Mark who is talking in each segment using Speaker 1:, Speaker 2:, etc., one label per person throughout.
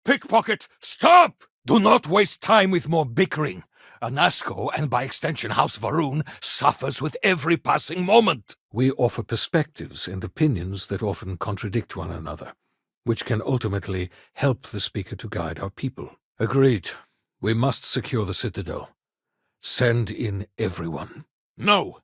Speaker 1: Pickpocket, stop! Do not waste time with more bickering. Anasco, and by extension House Va'ruun, suffers with every passing moment. We offer perspectives and opinions that often contradict one another, which can ultimately help the speaker to guide our people. Agreed. We must secure the Citadel. Send in everyone. No!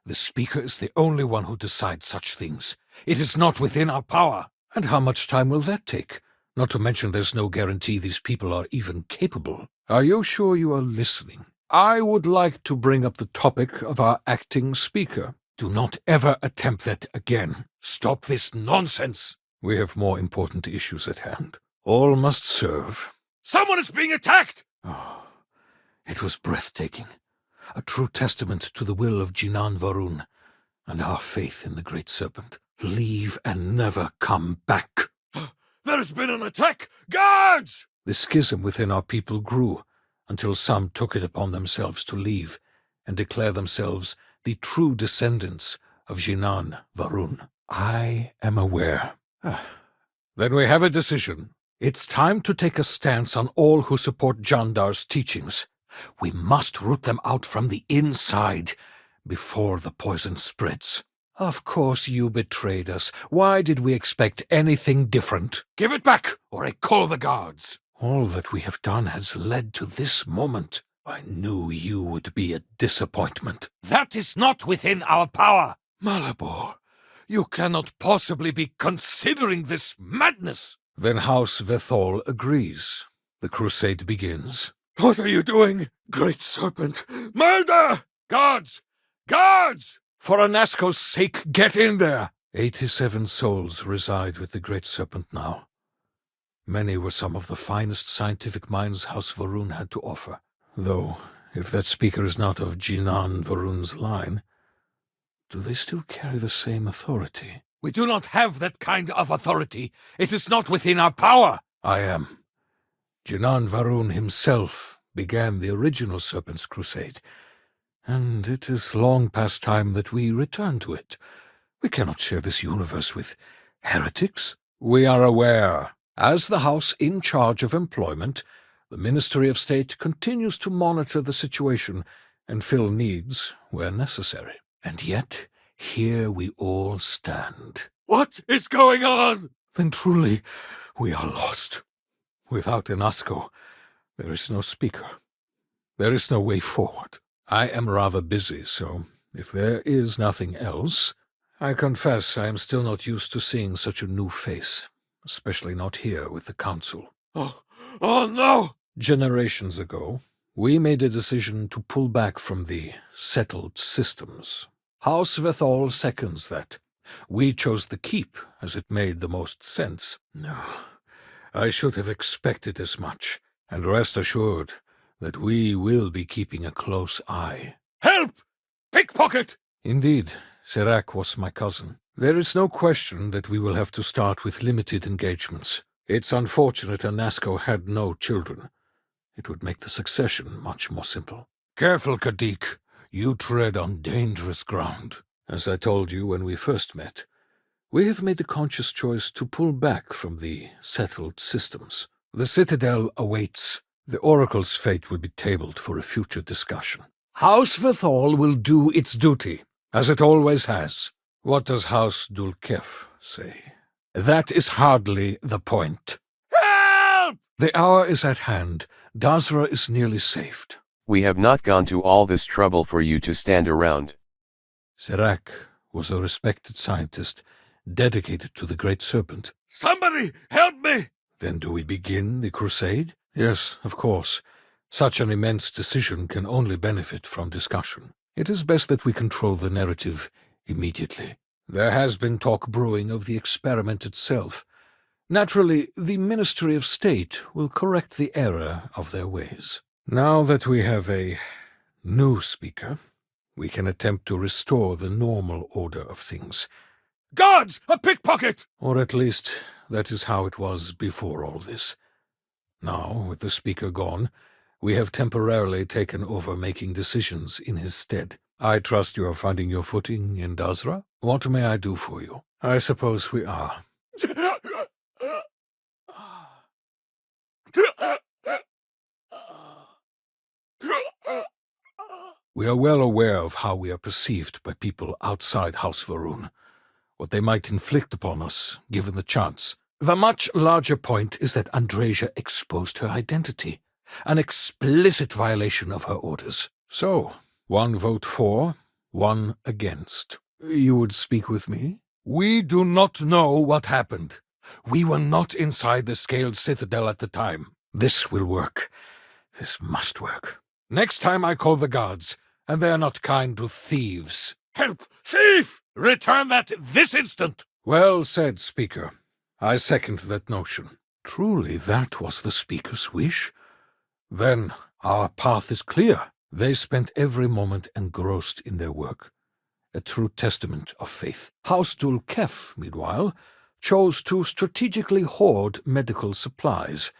Speaker 1: The speaker is the only one who decides such things. It is not within our power. And how much time will that take? Not to mention there's no guarantee these people are even capable. Are you sure you are listening? I would like to bring up the topic of our acting speaker. Do not ever attempt that again. Stop this nonsense. We have more important issues at hand. All must serve. Someone is being attacked! Oh, it was breathtaking. A true testament to the will of Jinan Va'ruun and our faith in the Great Serpent. Leave and never come back. There's been an attack! Guards! The schism within our people grew, until some took it upon themselves to leave and declare themselves the true descendants of Jinan Va'ruun. I am aware. Then we have a decision. It's time to take a stance on all who support Jandar's teachings. We must root them out from the inside before the poison spreads. Of course you betrayed us. Why did we expect anything different? Give it back, or I call the guards. All that we have done has led to this moment. I knew you would be a disappointment. That is not within our power. Malabor, you cannot possibly be considering this madness. Then House Veth'aal agrees. The crusade begins. What are you doing, Great Serpent? Murder! Guards! Guards! For Anasco's sake, get in there! 87 souls reside with the Great Serpent now. Many were some of the finest scientific minds House Va'ruun had to offer. Though, if that speaker is not of Jinan Va'ruun's line, do they still carry the same authority? We do not have that kind of authority. It is not within our power. I am. Jinan Va'ruun himself began the original Serpent's Crusade, and it is long past time that we return to it. We cannot share this universe with heretics. We are aware. As the House in charge of employment, the Ministry of State continues to monitor the situation and fill needs where necessary. And yet, here we all stand. What is going on? Then truly, we are lost. Without Anasco, there is no speaker. There is no way forward. I am rather busy, so if there is nothing else, I confess I am still not used to seeing such a new face, especially not here with the Council. Oh no! Generations ago, we made a decision to pull back from the settled systems. House Veth'aal seconds that. We chose the keep, as it made the most sense. No, I should have expected as much, and rest assured that we will be keeping a close eye. Help! Pickpocket! Indeed, Serac was my cousin. There is no question that we will have to start with limited engagements. It's unfortunate Anasco had no children. It would make the succession much more simple. Careful, Kadik. You tread on dangerous ground. As I told you when we first met, we have made the conscious choice to pull back from the settled systems. The Citadel awaits. The Oracle's fate will be tabled for a future discussion. House Veth'aal will do its duty, as it always has. What does House Dulkef say? That is hardly the point. Help! The hour is at hand. Dazra is nearly saved.
Speaker 2: We have not gone to all this trouble for you to stand around.
Speaker 1: Serac was a respected scientist, dedicated to the Great Serpent. Somebody help me! Then do we begin the crusade? Yes, of course. Such an immense decision can only benefit from discussion. It is best that we control the narrative immediately. There has been talk brewing of the experiment itself. Naturally, the Ministry of State will correct the error of their ways. Now that we have a new speaker, we can attempt to restore the normal order of things. Guards! A pickpocket! Or at least, that is how it was before all this. Now, with the speaker gone, we have temporarily taken over making decisions in his stead. I trust you are finding your footing in Dazra. What may I do for you? I suppose we are. We are well aware of how we are perceived by people outside House Varun, what they might inflict upon us, given the chance. The much larger point is that Andreja exposed her identity, an explicit violation of her orders. So, 1 vote for, 1 against. You would speak with me? We do not know what happened. We were not inside the Scaled Citadel at the time. This will work. This must work. Next time I call the guards, and they are not kind to thieves. Help! Thief! Return that this instant! Well said, Speaker. I second that notion. Truly, that was the Speaker's wish? Then our path is clear. They spent every moment engrossed in their work. A true testament of faith. House Dul-Kef, meanwhile, chose to strategically hoard medical supplies.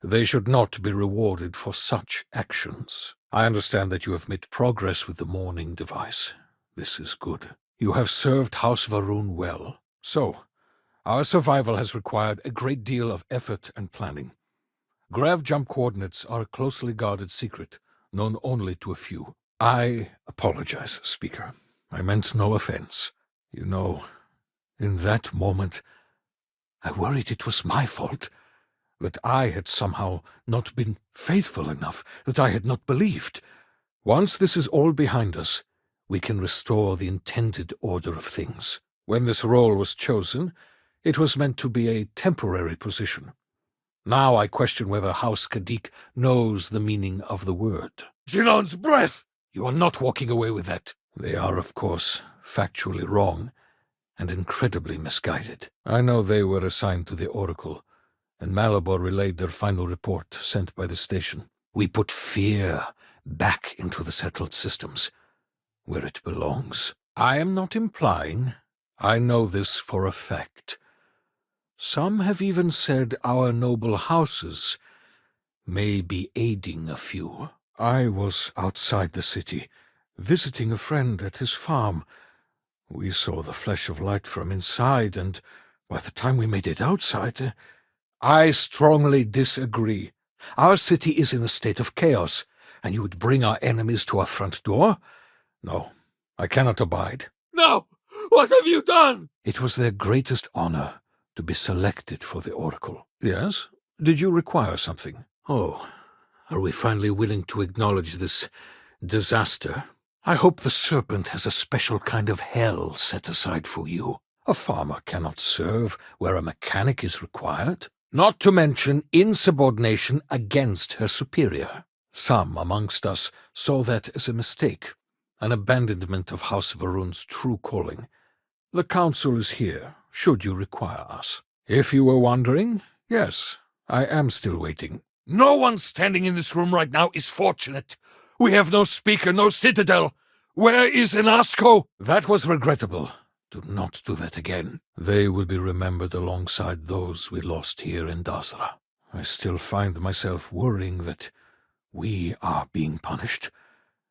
Speaker 1: They should not be rewarded for such actions. I understand that you have made progress with the mourning device. This is good. You have served House Varun well. So, our survival has required a great deal of effort and planning. Grav jump coordinates are a closely guarded secret, known only to a few. I apologize, Speaker. I meant no offense. You know, in that moment, I worried it was my fault. That I had somehow not been faithful enough, that I had not believed. Once this is all behind us, we can restore the intended order of things. When this role was chosen, it was meant to be a temporary position. Now I question whether House Kadik knows the meaning of the word. Jinon's breath! You are not walking away with that. They are, of course, factually wrong and incredibly misguided. I know they were assigned to the Oracle, and Malabor relayed their final report sent by the station. We put fear back into the settled systems, where it belongs. I am not implying. I know this for a fact. Some have even said our noble houses may be aiding a few. I was outside the city, visiting a friend at his farm. We saw the flash of light from inside, and by the time we made it outside... I strongly disagree. Our city is in a state of chaos, and you would bring our enemies to our front door? No, I cannot abide. No! What have you done? It was their greatest honor to be selected for the Oracle. Yes? Did you require something? Oh, are we finally willing to acknowledge this disaster? I hope the Serpent has a special kind of hell set aside for you. A farmer cannot serve where a mechanic is required. Not to mention insubordination against her superior. Some amongst us saw that as a mistake, an abandonment of House Varun's true calling. The council is here, should you require us. If you were wondering, yes, I am still waiting. No one standing in this room right now is fortunate. We have no speaker, no citadel. Where is Inasco? That was regrettable. Do not do that again. They will be remembered alongside those we lost here in Dasra. I still find myself worrying that we are being punished,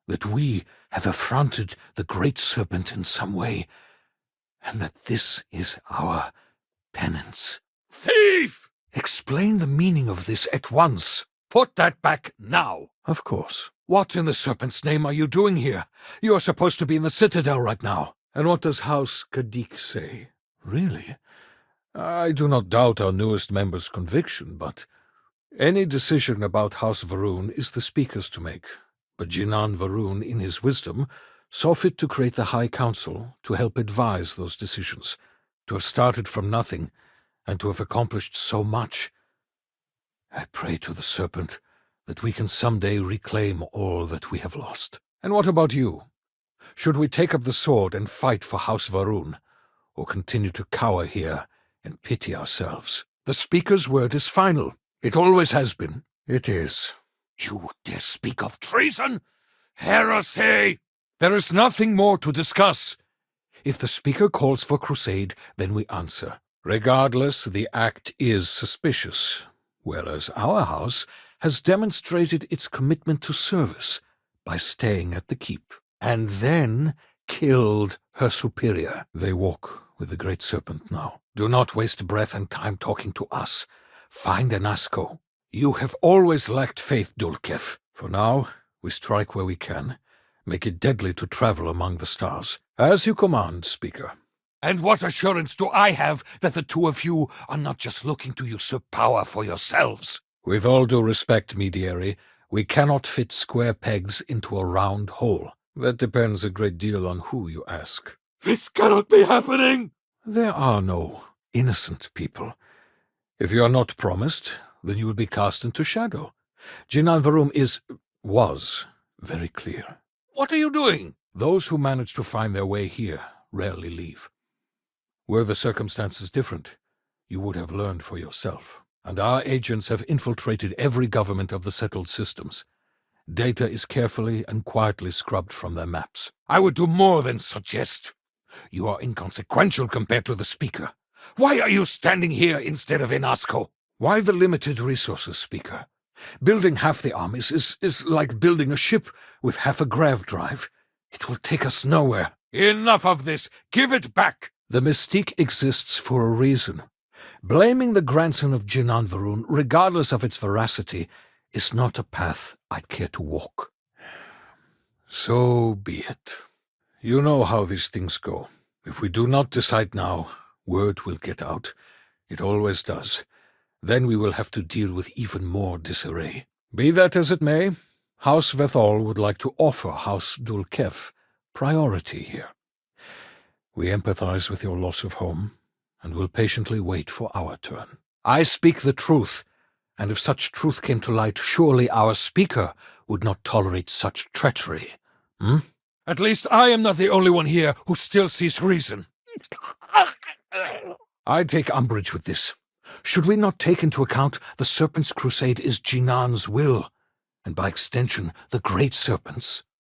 Speaker 1: that we have affronted the Great Serpent in some way, and that this is our penance. Thief! Explain the meaning of this at once. Put that back now. Of course. What in the Serpent's name are you doing here? You are supposed to be in the Citadel right now. And what does House Kadik say? Really? I do not doubt our newest member's conviction, but any decision about House Varun is the Speaker's to make. But Jinan Varun, in his wisdom, saw fit to create the High Council to help advise those decisions, to have started from nothing, and to have accomplished so much. I pray to the Serpent that we can someday reclaim all that we have lost. And what about you? Should we take up the sword and fight for House Varun, or continue to cower here and pity ourselves? The Speaker's word is final. It always has been. It is. You dare speak of treason? Heresy! There is nothing more to discuss. If the Speaker calls for crusade, then we answer. Regardless, the act is suspicious, whereas our house has demonstrated its commitment to service by staying at the keep, and then killed her superior. They walk with the Great Serpent now. Do not waste breath and time talking to us. Find Inasco. You have always lacked faith, Dul-Kef. For now, we strike where we can, Make it deadly to travel among the stars. As you command, Speaker. And what assurance do I have that the two of you are not just looking to usurp power for yourselves? With all due respect, Mediary, we cannot fit square pegs into a round hole. That depends a great deal on who you ask. This cannot be happening! There are no innocent people. If you are not promised, then you will be cast into shadow. Jinan Varum was very clear. What are you doing? Those who manage to find their way here rarely leave. Were the circumstances different, you would have learned for yourself. And our agents have infiltrated every government of the settled systems. Data is carefully and quietly scrubbed from their maps. I would do more than suggest. You are inconsequential compared to the Speaker. Why are you standing here instead of in Asko? Why the limited resources, Speaker? Building half the armies is like building a ship with half a grav drive. It will take us nowhere. Enough of this! Give it back! The mystique exists for a reason. Blaming the grandson of Jinan Varun, regardless of its veracity, is not a path I'd care to walk. So be it. You know how these things go. If we do not decide now, word will get out. It always does. Then we will have to deal with even more disarray. Be that as it may, House Veth'aal would like to offer House Dulkef priority here. We empathize with your loss of home, and will patiently wait for our turn. I speak the truth, and if such truth came to light, surely our Speaker would not tolerate such treachery. At least I am not the only one here who still sees reason. I take umbrage with this. Should we not take into account the Serpent's crusade is Jinan's will, and by extension the Great Serpent's?